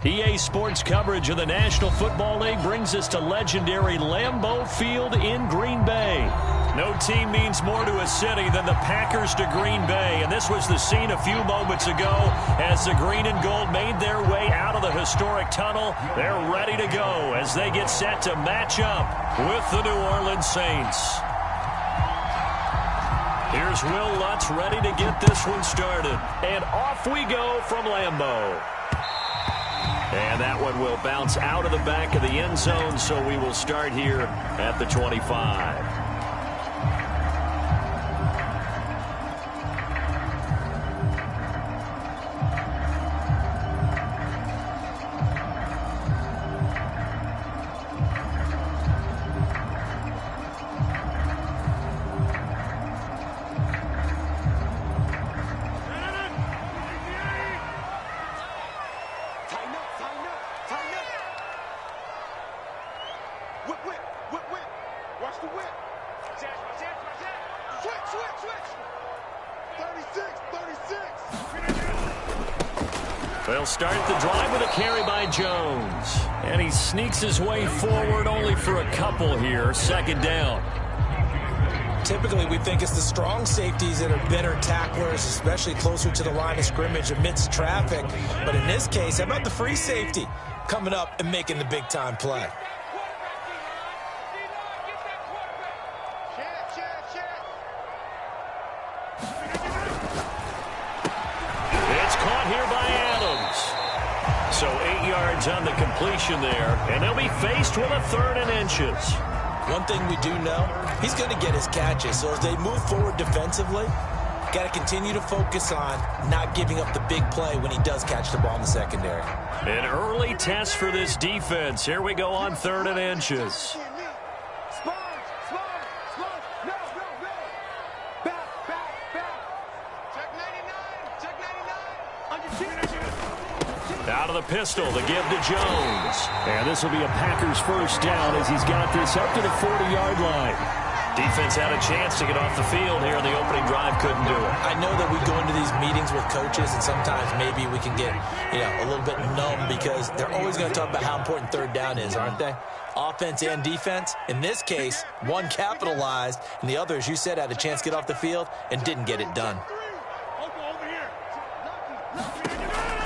EA Sports coverage of the National Football League brings us to legendary Lambeau Field in Green Bay. No team means more to a city than the Packers to Green Bay, and this was the scene a few moments ago as the green and gold made their way out of the historic tunnel. They're ready to go as they get set to match up with the New Orleans Saints. Here's Will Lutz ready to get this one started, and off we go from Lambeau. And that one will bounce out of the back of the end zone, so we will start here at the 25. They'll start the drive with a carry by Jones. And he sneaks his way forward only for a couple here. Second down. Typically, we think it's the strong safeties that are better tacklers, especially closer to the line of scrimmage amidst traffic. But in this case, how about the free safety coming up and making the big-time play? So 8 yards on the completion there, and they'll be faced with a 3rd and inches. One thing we do know, he's going to get his catches. So as they move forward defensively, got to continue to focus on not giving up the big play when he does catch the ball in the secondary. An early test for this defense. Here we go on 3rd and inches. Out of the pistol, the give to Jones. And this will be a Packers first down as he's got this up to the 40-yard line. Defense had a chance to get off the field here. The opening drive couldn't do it. I know that we go into these meetings with coaches, and sometimes maybe we can get a little bit numb because they're always going to talk about how important 3rd down is, aren't they? Offense and defense. In this case, one capitalized, and the other, as you said, had a chance to get off the field and didn't get it done.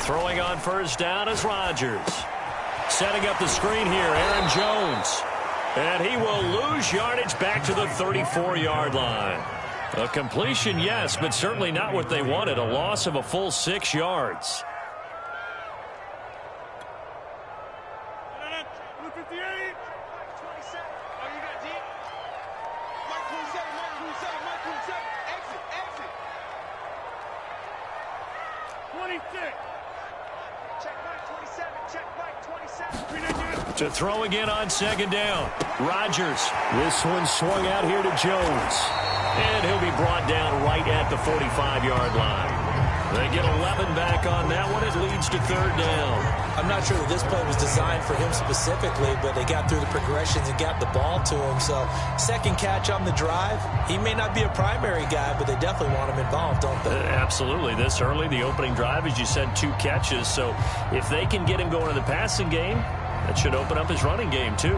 Throwing on first down is Rodgers. Setting up the screen here, Aaron Jones. And he will lose yardage back to the 34-yard line. A completion, yes, but certainly not what they wanted. A loss of a full 6 yards. To throw again on 2nd down. Rodgers. This one swung out here to Jones. And he'll be brought down right at the 45-yard line. They get 11 back on that one. It leads to 3rd down. I'm not sure that this play was designed for him specifically, but they got through the progressions and got the ball to him. So, second catch on the drive. He may not be a primary guy, but they definitely want him involved, don't they? Absolutely. This early, the opening drive, as you said, 2 catches. So, if they can get him going in the passing game, that should open up his running game, too.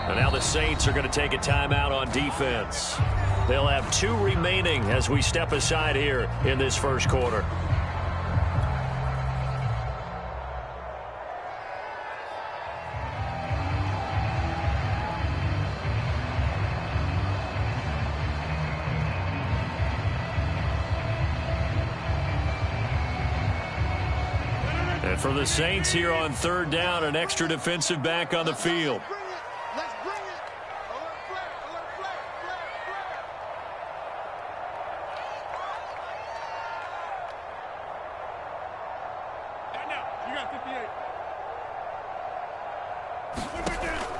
And now the Saints are going to take a timeout on defense. They'll have 2 remaining as we step aside here in this first quarter. And for the Saints here on 3rd down, an extra defensive back on the field.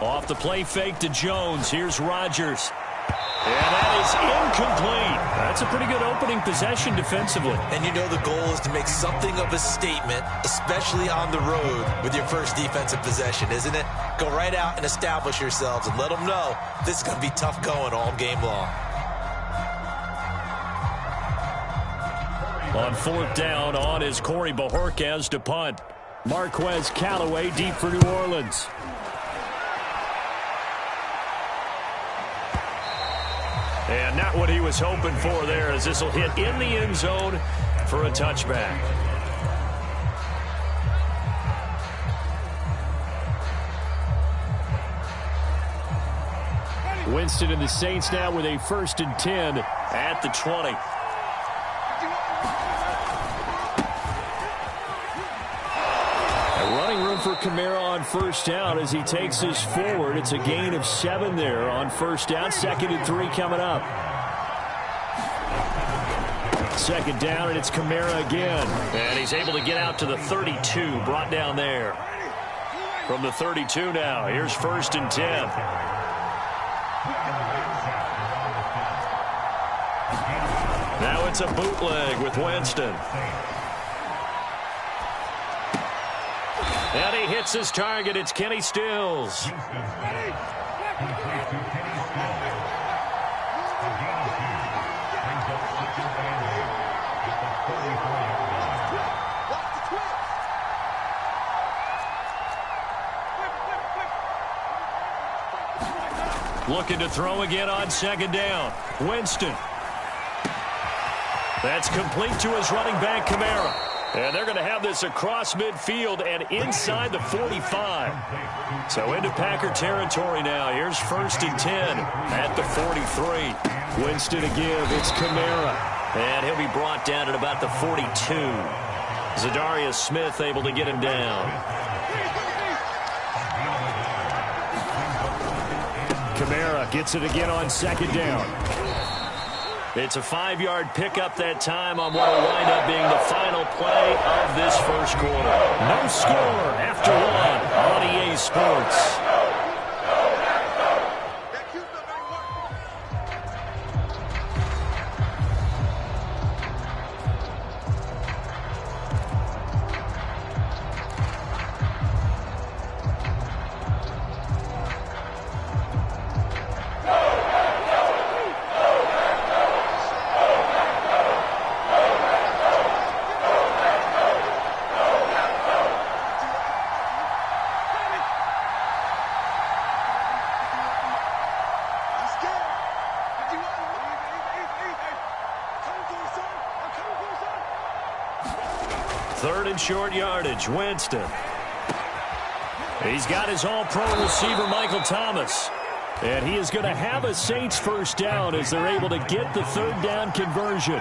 Off the play fake to Jones. Here's Rodgers. And that is incomplete. That's a pretty good opening possession defensively. And you know the goal is to make something of a statement, especially on the road with your first defensive possession, isn't it? Go right out and establish yourselves and let them know this is going to be tough going all game long. On 4th down, on is Corey Bojorquez to punt. Marquez Callaway deep for New Orleans. And not what he was hoping for there, as this will hit in the end zone for a touchback. Winston and the Saints now with a 1st and 10 at the 20. Running room for Kamara on 1st down as he takes this forward. It's a gain of 7 there on 1st down. 2nd and 3 coming up. 2nd down, and it's Kamara again. And he's able to get out to the 32, brought down there. From the 32 now, here's 1st and 10. Now it's a bootleg with Winston. And he hits his target. It's Kenny Stills. Looking to throw again on 2nd down. Winston. That's complete to his running back, Kamara. And they're going to have this across midfield and inside the 45. So into Packer territory now. Here's 1st and 10 at the 43. Winston to give. It's Kamara. And he'll be brought down at about the 42. Zadarius Smith able to get him down. Kamara gets it again on 2nd down. It's a 5-yard pickup that time on what will wind up being the final play of this 1st quarter. No score after 1 on EA Sports. Short yardage, Winston. He's got his all-pro receiver, Michael Thomas. And he is going to have a Saints 1st down as they're able to get the 3rd down conversion.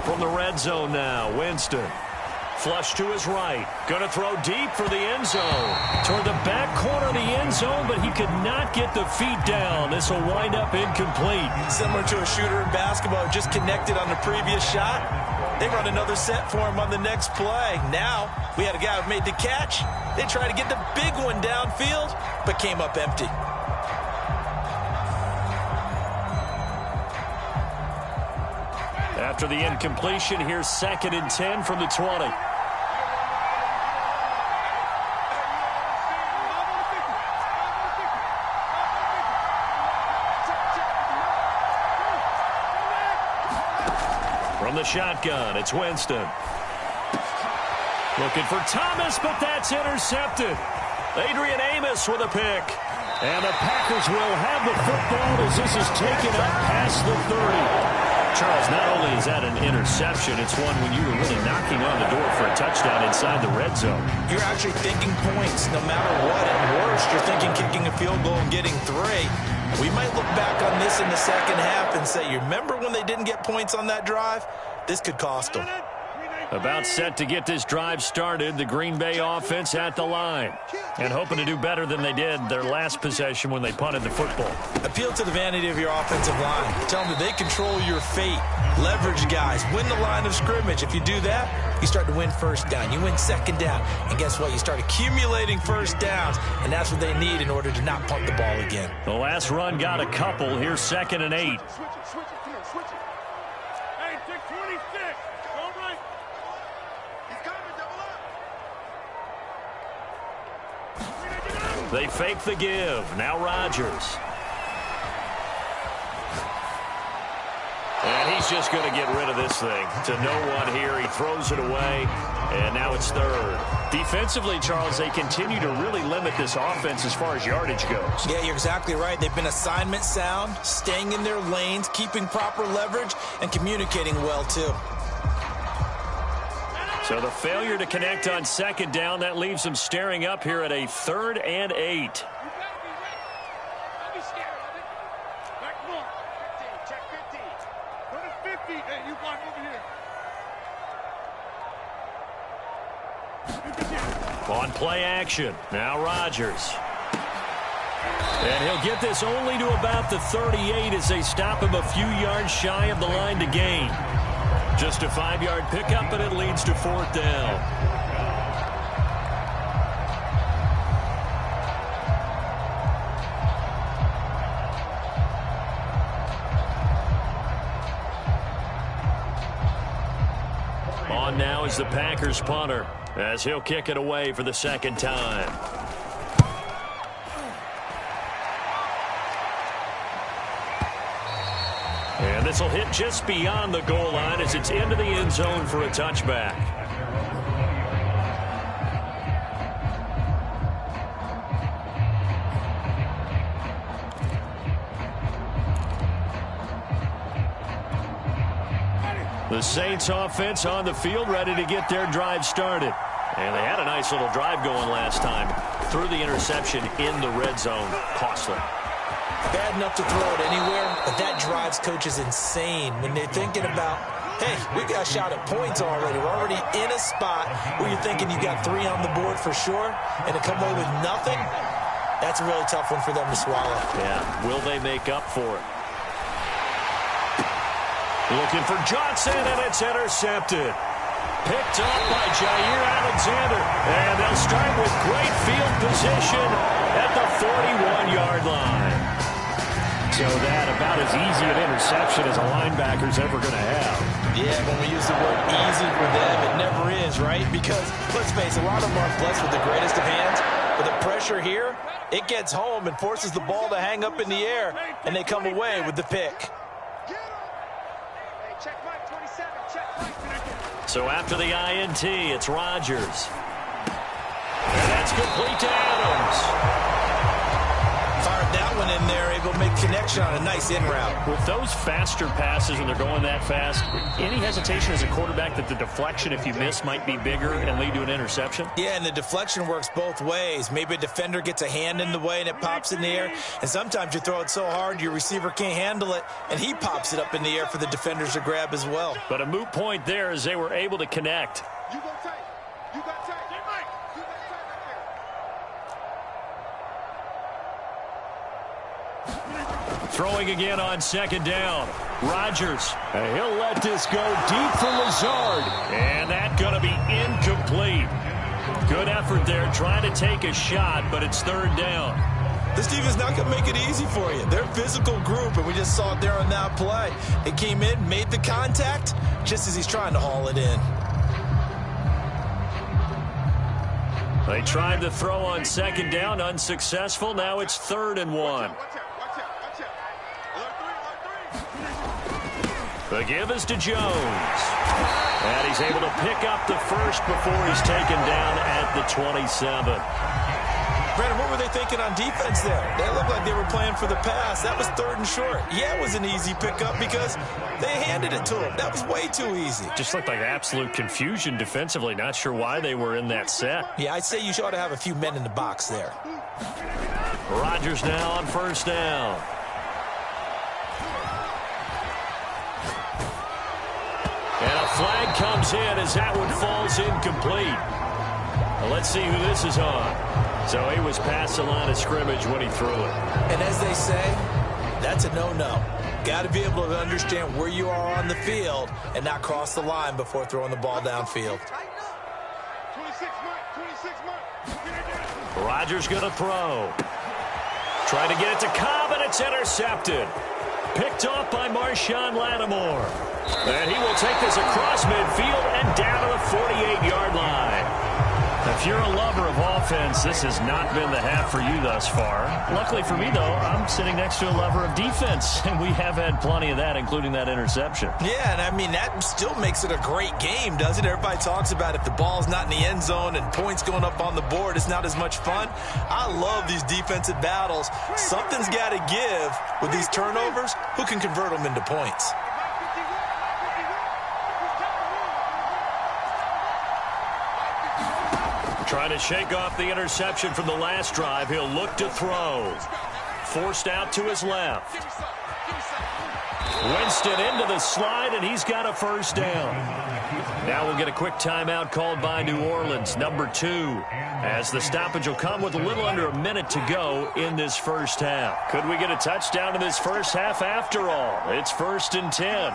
From the red zone now, Winston. Flush to his right. Going to throw deep for the end zone. Toward the back corner of the end zone, but he could not get the feet down. This will wind up incomplete. Similar to a shooter in basketball, just connected on the previous shot. They run another set for him on the next play. Now, we had a guy who made the catch. They tried to get the big one downfield, but came up empty. After the incompletion, here's 2nd and 10 from the 20. From the shotgun, it's Winston. Looking for Thomas, but that's intercepted. Adrian Amos with a pick. And the Packers will have the football as this is taken up past the 30. Charles, not only is that an interception, it's one when you were really knocking on the door for a touchdown inside the red zone. You're actually thinking points no matter what. At worst, you're thinking kicking a field goal and getting 3. We might look back on this in the 2nd half and say, you remember when they didn't get points on that drive? This could cost them. About set to get this drive started, the Green Bay offense at the line. And hoping to do better than they did their last possession when they punted the football. Appeal to the vanity of your offensive line. Tell them that they control your fate. Leverage guys. Win the line of scrimmage. If you do that, you start to win 1st down. You win 2nd down. And guess what? You start accumulating 1st downs. And that's what they need in order to not punt the ball again. The last run got a couple. Here's 2nd and 8. They fake the give. Now Rodgers. And he's just going to get rid of this thing to no one here. He throws it away, and now it's third. Defensively, Charles, they continue to really limit this offense as far as yardage goes. Yeah, you're exactly right. They've been assignment sound, staying in their lanes, keeping proper leverage, and communicating well, too. So the failure to connect on second down, that leaves them staring up here at a 3rd and 8. On play action, now Rodgers. And he'll get this only to about the 38 as they stop him a few yards shy of the line to gain. Just a 5-yard pickup, and it leads to 4th down. On now is the Packers punter, as he'll kick it away for the 2nd time. And this will hit just beyond the goal line as it's into the end zone for a touchback. The Saints offense on the field, ready to get their drive started. And they had a nice little drive going last time. Threw the interception in the red zone. Costly. Bad enough to throw it anywhere, but that drives coaches insane when they're thinking about, hey, we got a shot at points already. We're already in a spot where you're thinking you got 3 on the board for sure, and to come away with nothing, that's a really tough one for them to swallow. Yeah, will they make up for it? Looking for Johnson, and it's intercepted. Picked up by Jair Alexander, and they'll start with great field position at the 41-yard line. So that about as easy an interception as a linebacker's ever going to have. Yeah, when we use the word easy for them, it never is, right? Because, let's face it, a lot of them aren't blessed with the greatest of hands, but the pressure here, it gets home and forces the ball to hang up in the air, and they come away with the pick. So after the INT, it's Rodgers. And that's complete to Adams. Fired that one in there, able to make connection on a nice in route. With those faster passes when they're going that fast, any hesitation as a quarterback that the deflection, if you miss, might be bigger and lead to an interception? Yeah, and the deflection works both ways. Maybe a defender gets a hand in the way and it pops in the air, and sometimes you throw it so hard your receiver can't handle it, and he pops it up in the air for the defenders to grab as well. But a moot point there as they were able to connect. You go tight. You got tight. Hey, Mike. You got tight right there. Throwing again on 2nd down. Rodgers, he'll let this go deep for Lazard. And that's going to be incomplete. Good effort there trying to take a shot, but it's 3rd down. This team is not going to make it easy for you. They're a physical group, and we just saw it there on that play. They came in, made the contact, just as he's trying to haul it in. They tried to throw on 2nd down, unsuccessful. Now it's 3rd and 1. The give is to Jones. And he's able to pick up the first before he's taken down at the 27. Brandon, what were they thinking on defense there? They looked like they were playing for the pass. That was 3rd and short. Yeah, it was an easy pickup because they handed it to him. That was way too easy. Just looked like absolute confusion defensively. Not sure why they were in that set. Yeah, I'd say you ought to have a few men in the box there. Rodgers now on 1st down. And a flag comes in as that one falls incomplete. Well, let's see who this is on. So he was past the line of scrimmage when he threw it. And as they say, that's a no-no. Got to be able to understand where you are on the field and not cross the line before throwing the ball downfield. Rodgers going to throw. Trying to get it to Cobb, and it's intercepted. Picked off by Marshawn Lattimore. And he will take this across midfield and down to the 48-yard line. If you're a lover of offense, this has not been the half for you thus far. Luckily for me, though, I'm sitting next to a lover of defense, and we have had plenty of that, including that interception. Yeah, and I mean, that still makes it a great game, doesn't it? Everybody talks about if the ball's not in the end zone and points going up on the board, it's not as much fun. I love these defensive battles. Something's got to give with these turnovers. Who can convert them into points? Trying to shake off the interception from the last drive. He'll look to throw. Forced out to his left. Winston into the slide, and he's got a first down. Now we'll get a quick timeout called by New Orleans, number 2, as the stoppage will come with a little under a minute to go in this first half. Could we get a touchdown in this first half after all? It's 1st and 10.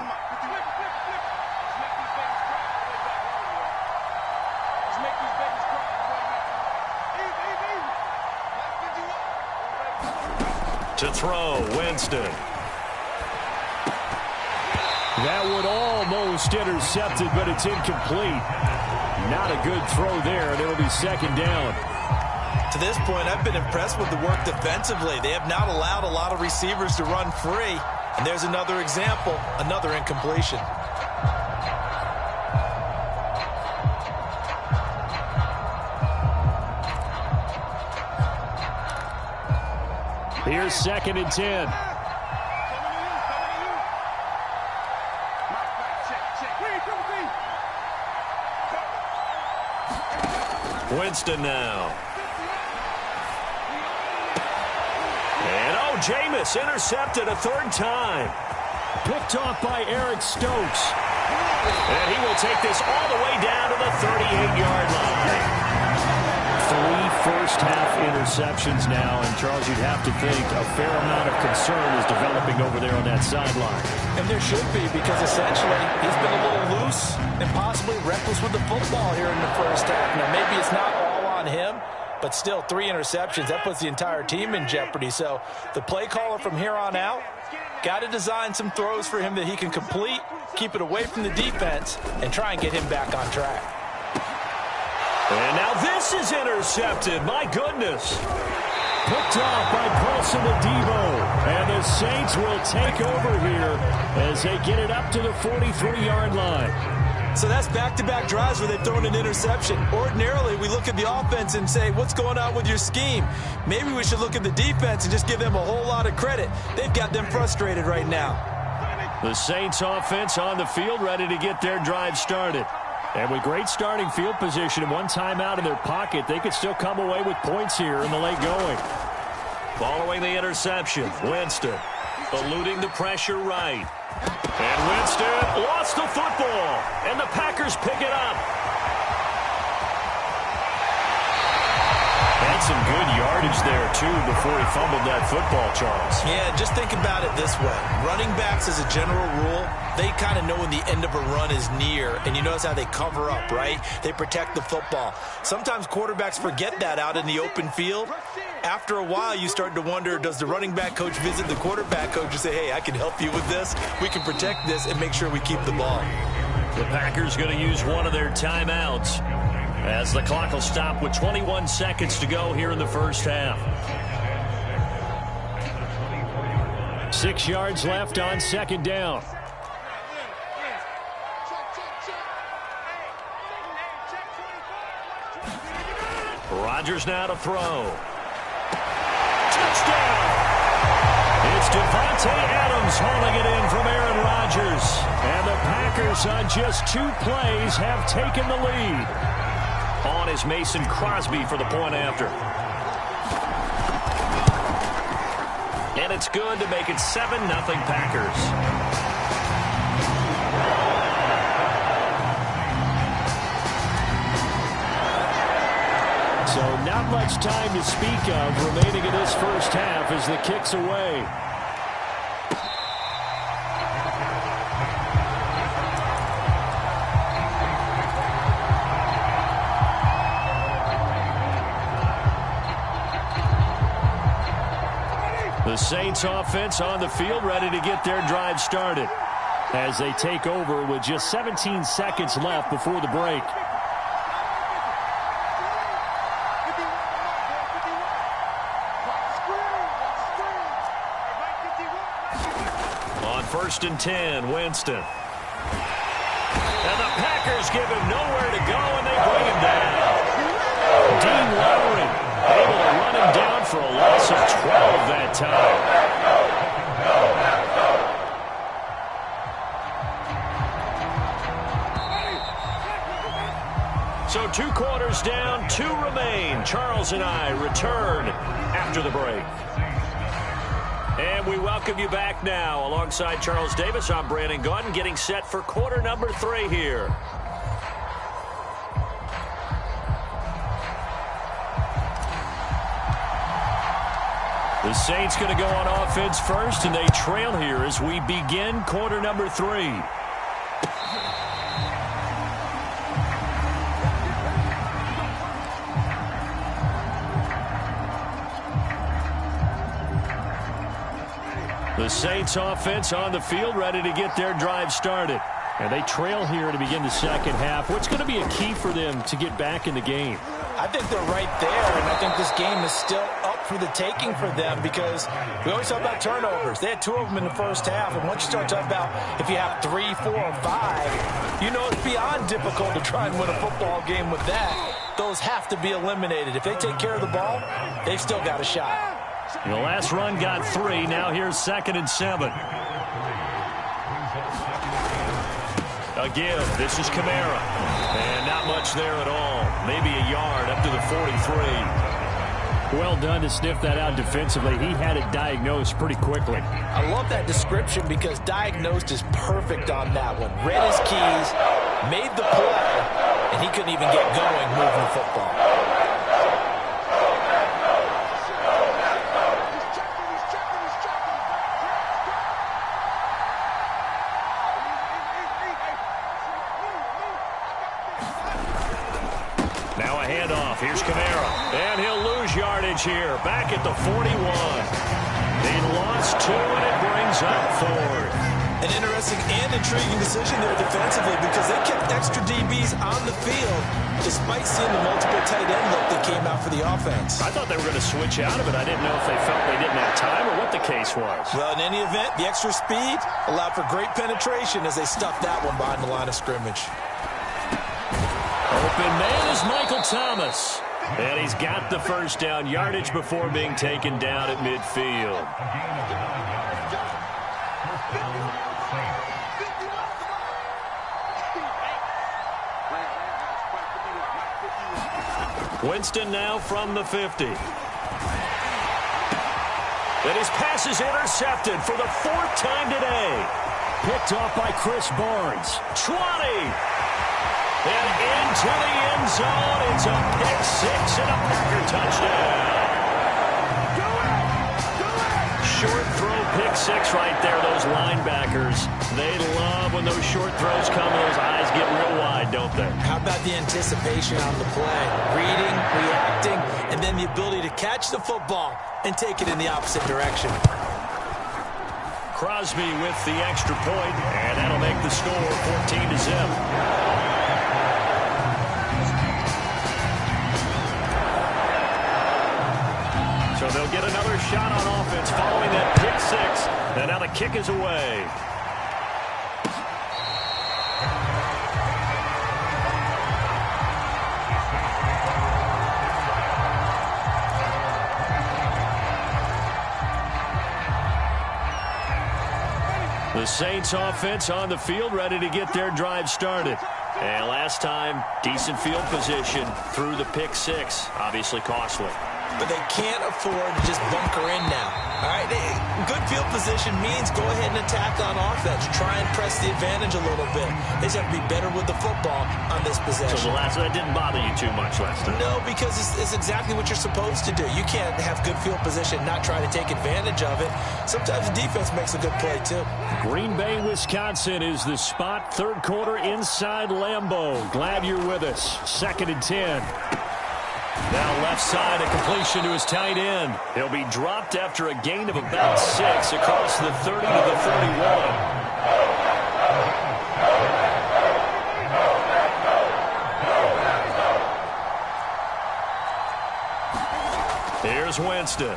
To throw, Winston. That would almost intercepted, but it's incomplete. Not a good throw there, and it'll be 2nd down. To this point, I've been impressed with the work defensively. They have not allowed a lot of receivers to run free. And there's another example, another incompletion. Here's 2nd and 10. Winston now. And Jameis intercepted a 3rd time. Picked off by Eric Stokes. And he will take this all the way down to the 38-yard line. 3 first-half interceptions now, and Charles, you'd have to think a fair amount of concern is developing over there on that sideline. And there should be, because essentially he's been a little loose and possibly reckless with the football here in the first half. Now, maybe it's not all on him, but still 3 interceptions. That puts the entire team in jeopardy. So the play caller from here on out got to design some throws for him that he can complete, keep it away from the defense, and try and get him back on track. And now this is intercepted. My goodness. Picked off by Paulson Adebo. And the Saints will take over here as they get it up to the 43-yard line. So that's back-to-back drives where they've thrown an interception. Ordinarily, we look at the offense and say, what's going on with your scheme? Maybe we should look at the defense and just give them a whole lot of credit. They've got them frustrated right now. The Saints offense on the field, ready to get their drive started. And with great starting field position and 1 timeout in their pocket, they could still come away with points here in the late going. Following the interception, Winston eluding the pressure right. And Winston lost the football, and the Packers pick it up. Had some good yardage there, too, before he fumbled that football, Charles. Yeah, just think about it this way. Running backs, as a general rule, they kind of know when the end of a run is near, and you notice how they cover up, right? They protect the football. Sometimes quarterbacks forget that out in the open field. After a while, you start to wonder, does the running back coach visit the quarterback coach and say, hey, I can help you with this, we can protect this, and make sure we keep the ball. The Packers going to use one of their timeouts as the clock will stop with 21 seconds to go here in the first half. 6 yards left on 2nd down. Rodgers now to throw. Touchdown! It's Devontae Adams hauling it in from Aaron Rodgers. And the Packers on just 2 plays have taken the lead. On is Mason Crosby for the point after. And it's good to make it 7-0 Packers. So not much time to speak of remaining in this first half as the kick's away. The The Saints offense on the field, ready to get their drive started as they take over with just 17 seconds left before the break. On 1st and 10, Winston. And the Packers give him nowhere to go, and they bring him down. Dean Lowry able to run him down for a loss of 12 that time. So 2 quarters down, 2 remain. Charles and I return after the break. And we welcome you back now. Alongside Charles Davis, I'm Brandon Gaudin, getting set for quarter number 3 here. The Saints going to go on offense first, and they trail here as we begin quarter number 3. The Saints offense on the field, ready to get their drive started. And they trail here to begin the second half. What's going to be a key for them to get back in the game? I think they're right there, and I think this game is still up for the taking for them because we always talk about turnovers. They had 2 of them in the first half, and once you start talking about if you have 3, 4, or 5, you know it's beyond difficult to try and win a football game with that. Those have to be eliminated. If they take care of the ball, they've still got a shot. The last run got 3. Now here's 2nd and 7. A give. This is Kamara. And not much there at all. Maybe a yard up to the 43. Well done to sniff that out defensively. He had it diagnosed pretty quickly. I love that description because diagnosed is perfect on that one. Read his keys, made the play, and he couldn't even get going moving the football. Now a handoff. Here's Kamara. And he'll lose yardage here. Back at the 41. They lost 2, and it brings up 4th. An interesting and intriguing decision there defensively because they kept extra DBs on the field despite seeing the multiple tight end look that came out for the offense. I thought they were going to switch out of it. I didn't know if they felt they didn't have time or what the case was. Well, in any event, the extra speed allowed for great penetration as they stuffed that one behind the line of scrimmage. Open man is Michael Thomas. And he's got the first down, yardage before being taken down at midfield. Winston now from the 50. And his pass is intercepted for the 4th time today. Picked off by Chris Barnes. 20. And into the end zone. It's a pick-6 and a Packer touchdown. Short throw pick-6 right there. Those linebackers, they love when those short throws come. Those eyes get real wide, don't they? How about the anticipation on the play? Reading, reacting, and then the ability to catch the football and take it in the opposite direction. Crosby with the extra point, and that'll make the score 14-0. So they'll get another shot on offense following that pick-6. And now the kick is away. The Saints offense on the field, ready to get their drive started. And last time, decent field position through the pick-6. Obviously costly. But they can't afford to just bunker in now. All right, good field position means go ahead and attack on offense. Try and press the advantage a little bit. They just have to be better with the football on this possession. So that didn't bother you too much last time? No, because it's exactly what you're supposed to do. You can't have good field position, not try to take advantage of it. Sometimes the defense makes a good play, too. Green Bay, Wisconsin is the spot. 3rd quarter inside Lambeau. Glad you're with us. 2nd and 10. Now left side, a completion to his tight end. He'll be dropped after a gain of about 6 across the 30 to the 31. Here's Winston.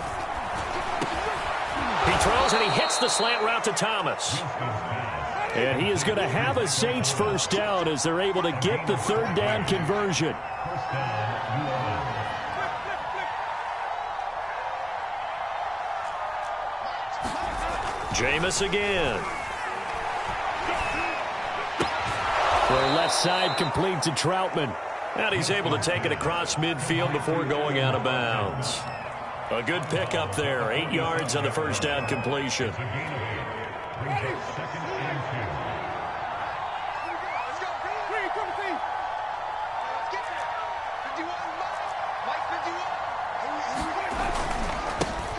He throws and he hits the slant route to Thomas. And he is going to have a Saints first down as they're able to get the third down conversion. Jameis again. For left side, complete to Troutman. And he's able to take it across midfield before going out of bounds. A good pickup there. 8 yards on the first down completion.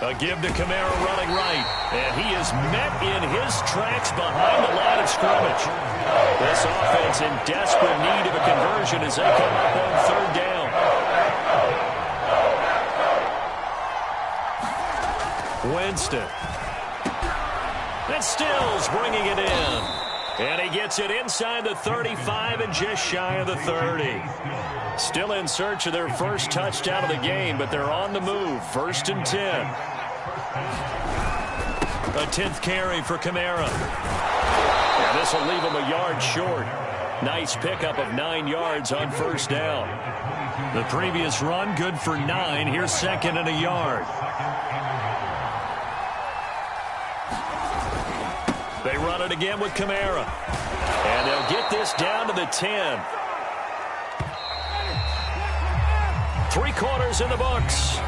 A give to Kamara running right. And he is met in his tracks behind the line of scrimmage. This offense in desperate need of a conversion as they come up on third down. Winston. And Stills bringing it in. And he gets it inside the 35 and just shy of the 30. Still in search of their first touchdown of the game, but they're on the move. 1st and 10. A 10th carry for Kamara. And this will leave him a yard short. Nice pickup of 9 yards on first down. The previous run, good for 9. Here's 2nd and a yard. They run it again with Kamara. And they'll get this down to the 10. 3 quarters in the books.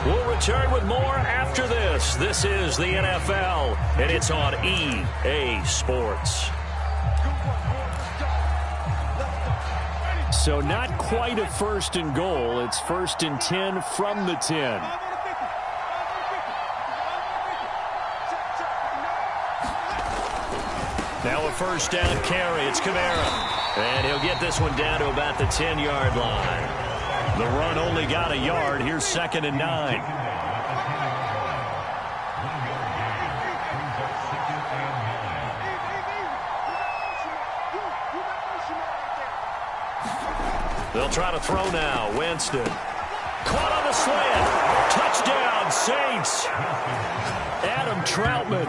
We'll return with more after this. This is the NFL, and it's on EA Sports. So not quite a 1st and goal. It's 1st and 10 from the 10. Now a first down carry. It's Kamara. And he'll get this one down to about the 10-yard line. The run only got a yard. Here's 2nd and 9. They'll try to throw now. Winston. Caught on the slant. Touchdown, Saints. Adam Troutman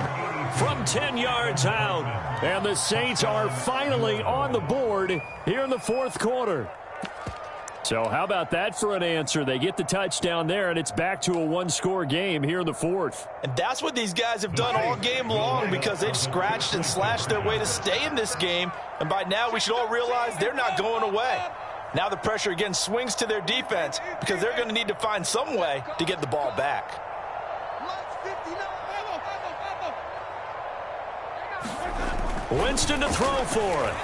from 10 yards out. And the Saints are finally on the board here in the 4th quarter. So how about that for an answer? They get the touchdown there, and it's back to a 1-score game here in the 4th. And that's what these guys have done all game long because they've scratched and slashed their way to stay in this game. And by now, we should all realize they're not going away. Now the pressure again swings to their defense because they're going to need to find some way to get the ball back. Winston to throw for it.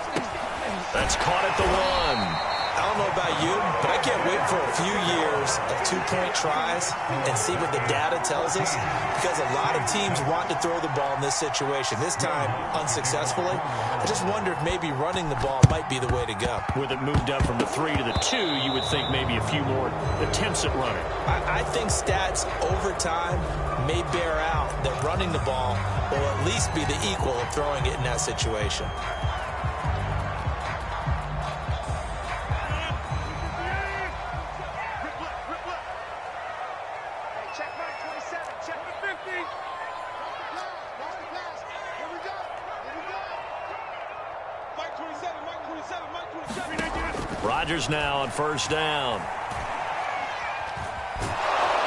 That's caught at the 1. I don't know about you, but I can't wait for a few years of 2-point tries and see what the data tells us because a lot of teams want to throw the ball in this situation. This time, unsuccessfully. I just wonder if maybe running the ball might be the way to go. With it moved up from the 3 to the 2, you would think maybe a few more attempts at running. I think stats over time may bear out that running the ball will at least be the equal of throwing it in that situation. Rodgers now on first down.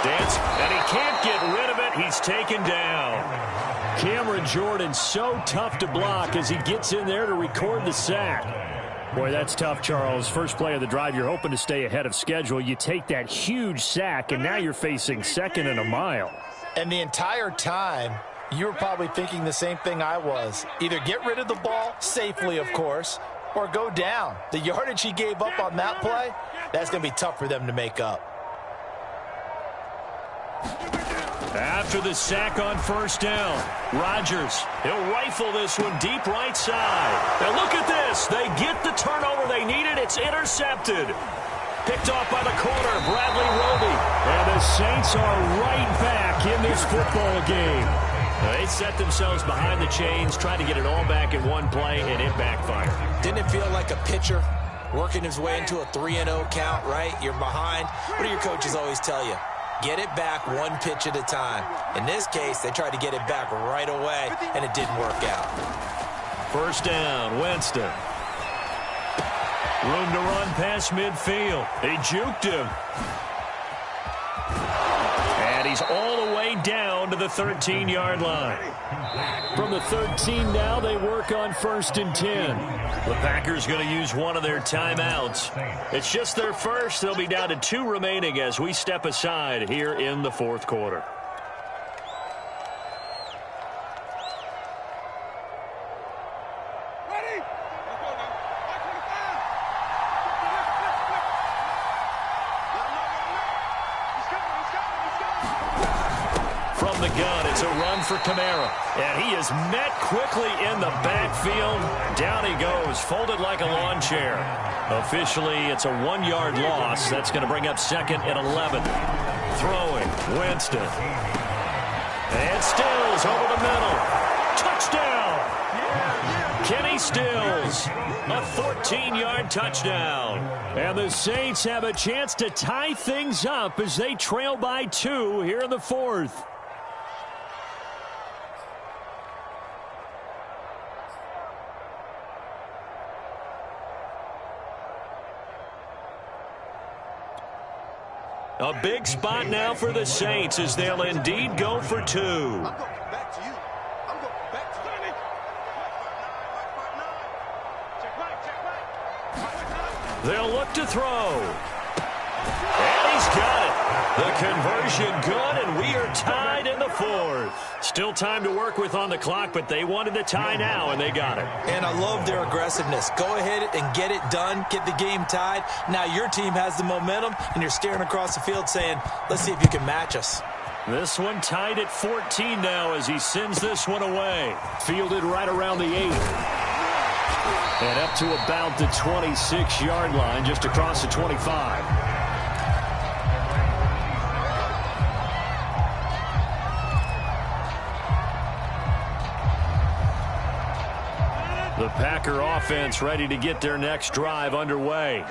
Dance, and he can't get rid of it. He's taken down. Cameron Jordan so tough to block as he gets in there to record the sack. Boy, that's tough, Charles. First play of the drive, you're hoping to stay ahead of schedule. You take that huge sack, and now you're facing 2nd and a mile. And the entire time, you were probably thinking the same thing I was. Either get rid of the ball, safely, of course, or go down. The yardage he gave up on that play, that's going to be tough for them to make up. After the sack on first down, Rodgers, he'll rifle this one deep right side. Now look at this. They get the turnover they needed. It's intercepted. Picked off by the corner, Bradley Roby. And the Saints are right back in this football game. They set themselves behind the chains, trying to get it all back in one play, and it backfired. Didn't it feel like a pitcher working his way into a 3-0 count, right? You're behind. What do your coaches always tell you? Get it back one pitch at a time. In this case, they tried to get it back right away, and it didn't work out. First down, Winston. Room to run past midfield. They juked him. And he's all the way down to the 13-yard line. From the 13 now, they work on 1st and 10. The Packers going to use one of their timeouts. It's just their first. They'll be down to 2 remaining as we step aside here in the 4th quarter. From the gun, it's a run for Kamara. And he is met quickly in the backfield. Down he goes, folded like a lawn chair. Officially, it's a 1-yard loss. That's going to bring up 2nd and 11. Throwing, Winston. And Stills over the middle. Touchdown! Kenny Stills, a 14-yard touchdown. And the Saints have a chance to tie things up as they trail by 2 here in the 4th. A big spot now for the Saints as they'll indeed go for 2. I'm going back to you. I'm going back to you. Check right. They'll look to throw. And he's got it. The conversion good, and we are tied in the 4th. Still time to work with on the clock, but they wanted the tie now, and they got it. And I love their aggressiveness. Go ahead and get it done. Get the game tied. Now your team has the momentum, and you're staring across the field saying, let's see if you can match us. This one tied at 14 now as he sends this one away. Fielded right around the 8. And up to about the 26-yard line, just across the 25. The Packer offense ready to get their next drive underway.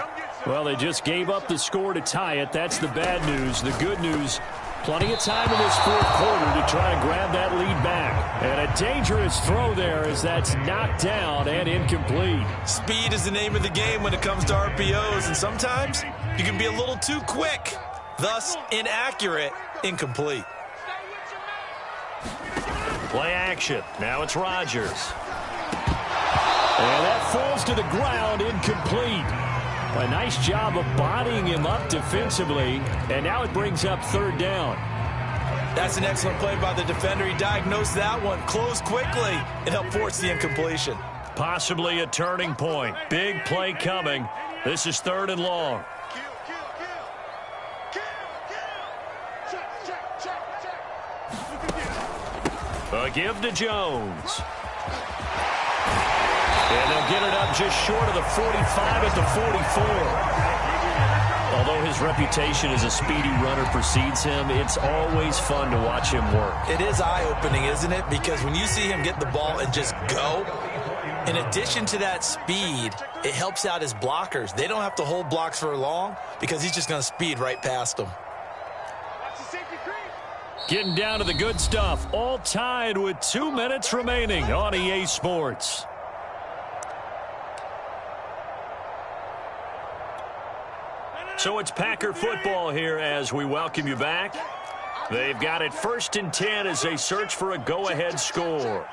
Well, they just gave up the score to tie it. That's the bad news. The good news, plenty of time in this 4th quarter to try to grab that lead back. And a dangerous throw there as that's knocked down and incomplete. Speed is the name of the game when it comes to RPOs, and sometimes you can be a little too quick, thus inaccurate, incomplete. Play action. Now it's Rodgers. And that falls to the ground, incomplete. A nice job of bodying him up defensively, and now it brings up 3rd down. That's an excellent play by the defender. He diagnosed that one, closed quickly, and helped force the incompletion. Possibly a turning point. Big play coming. This is 3rd and long. A give to Jones. And they'll get it up just short of the 45 at the 44. Although his reputation as a speedy runner precedes him, it's always fun to watch him work. It is eye-opening, isn't it? Because when you see him get the ball and just go, in addition to that speed, it helps out his blockers. They don't have to hold blocks for long because he's just going to speed right past them. Getting down to the good stuff. All tied with 2 minutes remaining on EA Sports. So it's Packer football here as we welcome you back. They've got it 1st and 10 as they search for a go-ahead score.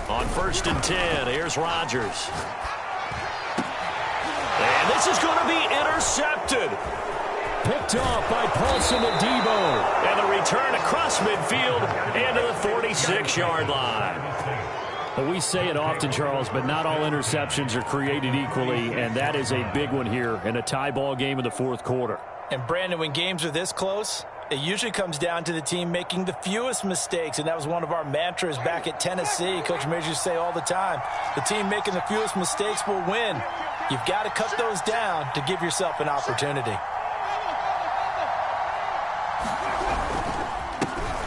On 1st and 10, here's Rodgers. And this is going to be intercepted. Picked off by Paulson Adebo. And the return across midfield into the 46-yard line. Well, we say it often, Charles, but not all interceptions are created equally, and that is a big one here in a tie ball game in the 4th quarter. And, Brandon, when games are this close, It usually comes down to the team making the fewest mistakes, and that was one of our mantras back at Tennessee. Coach Majors used to say all the time, the team making the fewest mistakes will win. You've got to cut those down to give yourself an opportunity.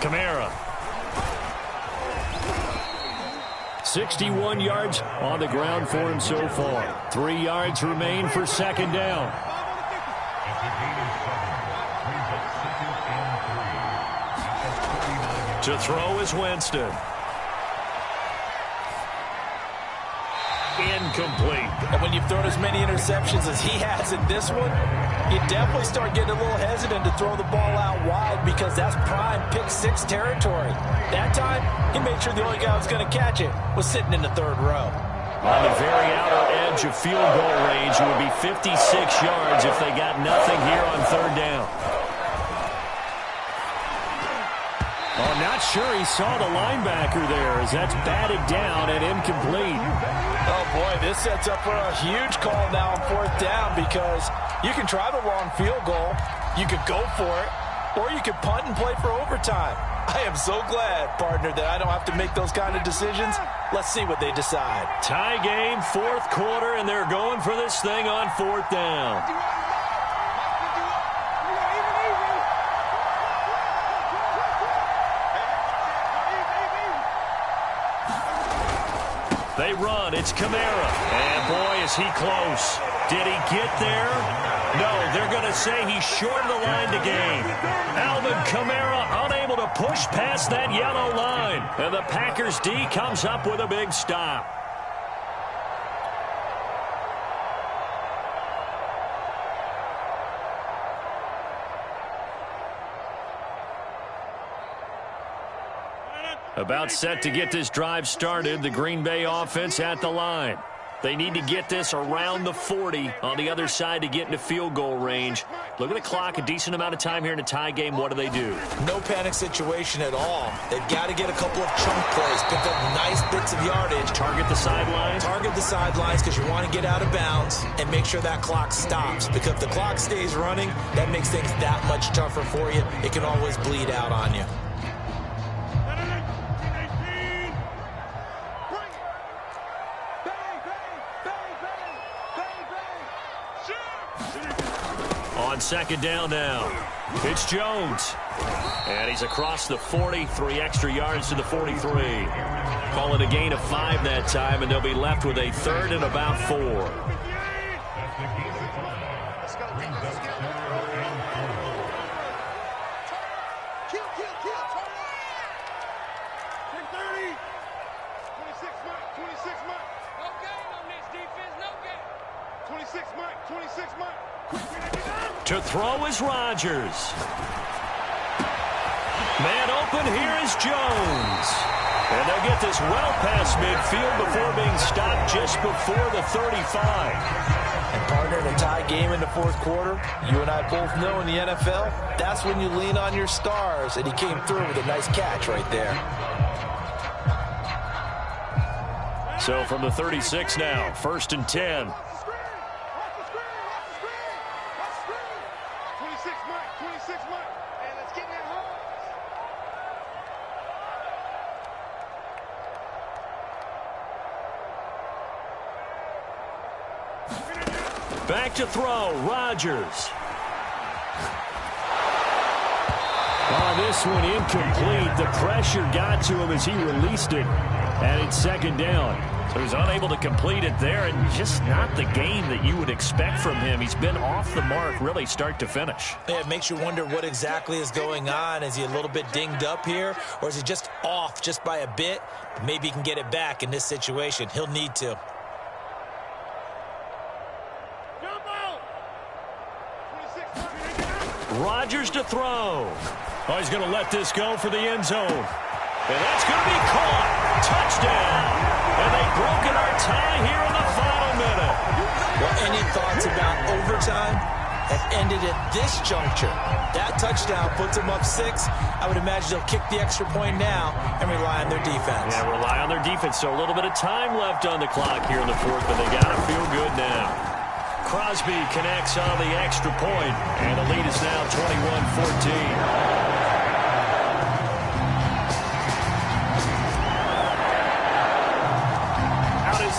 Kamara. 61 yards on the ground for him so far. 3 yards remain for second down. To throw is Winston. Incomplete. And when you've thrown as many interceptions as he has in this one, you definitely start getting a little hesitant to throw the ball out wide because that's prime pick-6 territory. That time, he made sure the only guy who was going to catch it was sitting in the third row. On the very outer edge of field goal range, it would be 56 yards if they got nothing here on third down. Oh, not sure he saw the linebacker there as that's batted down and incomplete. Oh, boy, this sets up for a huge call now on fourth down because you can try the long field goal, you could go for it, or you could punt and play for overtime. I am so glad, partner, that I don't have to make those kind of decisions. Let's see what they decide. Tie game, fourth quarter, and they're going for this thing on fourth down. They run. It's Kamara. And, boy, is he close. Did he get there? No, they're going to say he's short of the line to gain. Alvin Kamara unable to push past that yellow line. And the Packers D comes up with a big stop. About set to get this drive started, the Green Bay offense at the line. They need to get this around the 40 on the other side to get into field goal range. Look at the clock, a decent amount of time here in a tie game. What do? No panic situation at all. They've got to get a couple of chunk plays, pick up nice bits of yardage. Target the sidelines? Target the sidelines because you want to get out of bounds and make sure that clock stops. Because if the clock stays running, that makes things that much tougher for you. It can always bleed out on you. On second down now, it's Jones. And he's across the 40, 3 extra yards to the 43. Call it a gain of 5 that time, and they'll be left with a third and about 4. To throw is Rodgers. Man open, here is Jones. And they'll get this well past midfield before being stopped just before the 35. And partner, in a tie game in the fourth quarter, you and I both know in the NFL, that's when you lean on your stars. And he came through with a nice catch right there. So from the 36 now, 1st and 10. Back to throw, Rodgers. This one incomplete. The pressure got to him as he released it. And it's second down. So he's unable to complete it there, and just not the game that you would expect from him. He's been off the mark really start to finish. Yeah, it makes you wonder what exactly is going on. Is he a little bit dinged up here, or is he just off just by a bit? Maybe he can get it back in this situation. He'll need to. Rodgers to throw. Oh, he's going to let this go for the end zone. And that's going to be caught. Touchdown. And they've broken our tie here in the final minute. Well, any thoughts about overtime have ended at this juncture? That touchdown puts them up 6. I would imagine they'll kick the extra point now and rely on their defense. Yeah, rely on their defense. So a little bit of time left on the clock here in the fourth, but they got to feel good now. Crosby connects on the extra point, and the lead is now 21-14.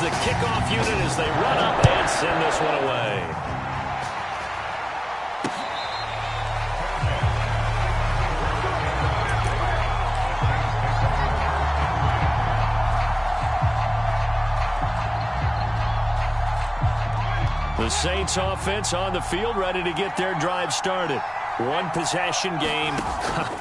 The kickoff unit as they run up and send this one away. The Saints offense on the field, ready to get their drive started. One possession game,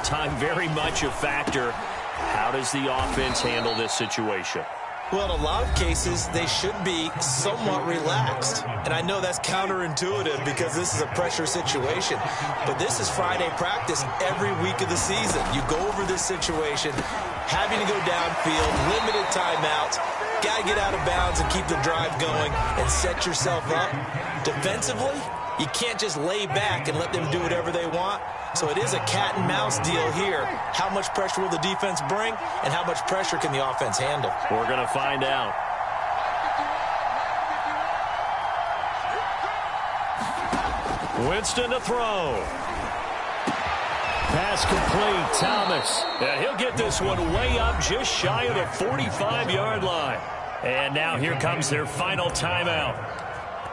time very much a factor. How does the offense handle this situation? Well, in a lot of cases, they should be somewhat relaxed. And I know that's counterintuitive because this is a pressure situation. But this is Friday practice every week of the season. You go over this situation, having to go downfield, limited timeouts, got to get out of bounds and keep the drive going and set yourself up. Defensively, you can't just lay back and let them do whatever they want. So it is a cat and mouse deal here. How much pressure will the defense bring, and how much pressure can the offense handle? We're going to find out. Winston to throw. Pass complete. Thomas. And he'll get this one way up just shy of the 45-yard line. And now here comes their final timeout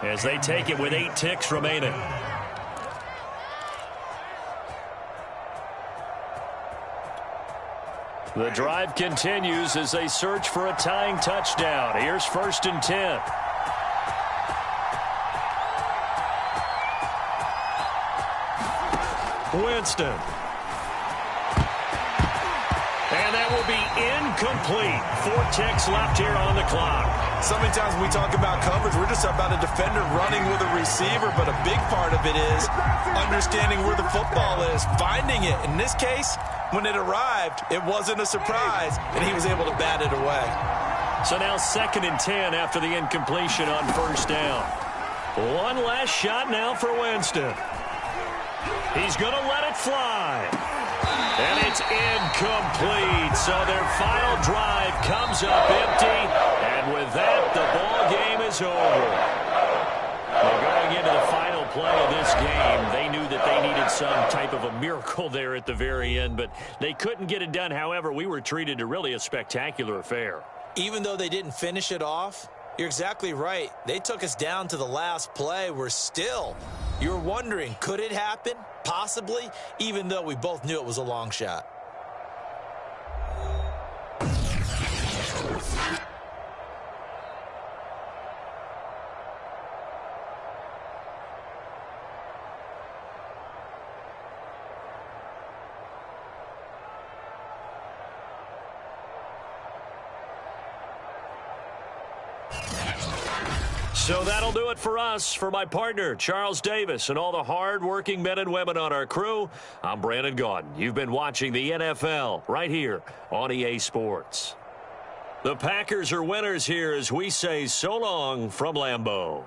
as they take it with 8 ticks remaining. The drive continues as they search for a tying touchdown. Here's 1st and 10. Winston. And that will be incomplete. 4 ticks left here on the clock. So many times when we talk about coverage, we're just about a defender running with a receiver, but a big part of it is understanding where the football is, finding it. In this case, when it arrived, it wasn't a surprise, and he was able to bat it away. So now 2nd and 10 after the incompletion on 1st down. One last shot now for Winston. He's going to let it fly. And it's incomplete. So their final drive comes up empty. And with that, the ball game is over. Well, going into the final play of this game, they knew that they needed some type of a miracle there at the very end, but they couldn't get it done. However, we were treated to really a spectacular affair. Even though they didn't finish it off, you're exactly right. They took us down to the last play. We're still, you're wondering, could it happen? Possibly, even though we both knew it was a long shot. So that'll do it for us. For my partner, Charles Davis, and all the hard-working men and women on our crew, I'm Brandon Gaudin. You've been watching the NFL right here on EA Sports. The Packers are winners here as we say so long from Lambeau.